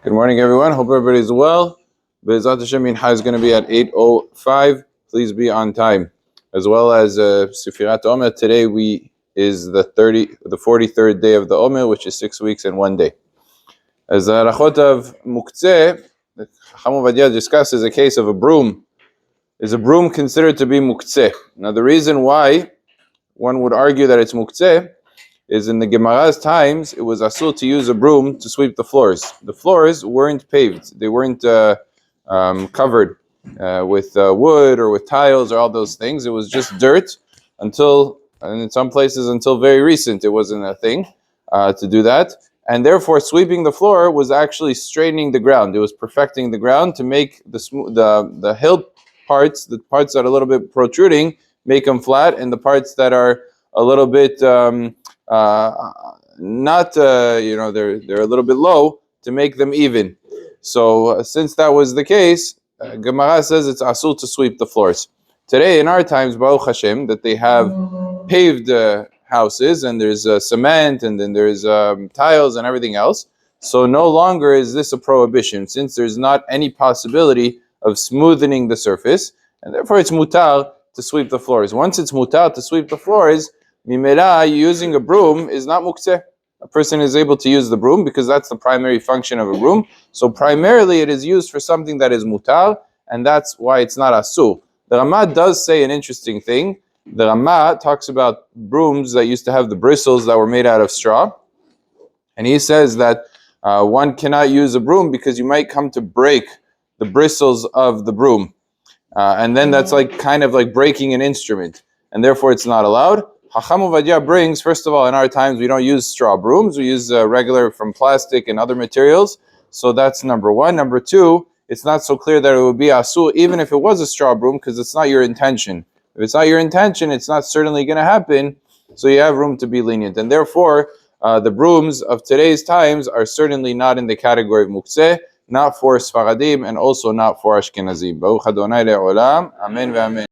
Good morning, everyone. Hope everybody's well. Be'ezrat Hashem, Mincha is going to be at 8:05. Please be on time. As well as Sefirat Omer. Today is the 43rd day of the Omer, which is 6 weeks and 1 day. As the Rachot of Muktze, the Chacham Ovadia discusses a case of a broom. Is a broom considered to be Muktze? Now, the reason why one would argue that it's Muktze is in the Gemara's times, it was asur to use a broom to sweep the floors. The floors weren't paved. They weren't covered with wood or with tiles or all those things. It was just dirt and in some places until very recent, it wasn't a thing to do that. And therefore, sweeping the floor was actually straightening the ground. It was perfecting the ground to make the hill parts, the parts that are a little bit protruding, make them flat, and the parts that are a little bit they're a little bit low, to make them even. So since that was the case, Gemara says it's asur to sweep the floors. Today in our times, Baruch Hashem, that they have paved houses and there's cement and then there's tiles and everything else. So no longer is this a prohibition, since there's not any possibility of smoothing the surface, and therefore it's mutar to sweep the floors. Once it's mutar to sweep the floors, Mimela, using a broom is not muktze. A person is able to use the broom because that's the primary function of a broom. So primarily it is used for something that is mutar, and that's why it's not asur. The Rama does say an interesting thing. The Rama talks about brooms that used to have the bristles that were made out of straw. And he says that one cannot use a broom because you might come to break the bristles of the broom. And then that's kind of like breaking an instrument. And therefore it's not allowed. Chacham Ovadia brings, first of all, in our times, we don't use straw brooms. We use regular from plastic and other materials. So that's number one. Number two, it's not so clear that it would be asur, even if it was a straw broom, because it's not your intention. If it's not your intention, it's not certainly going to happen. So you have room to be lenient. And therefore, the brooms of today's times are certainly not in the category of muktze, not for Sfaradim, and also not for Ashkenazim. Baruch Adonai le'olam. Amen ve'amen.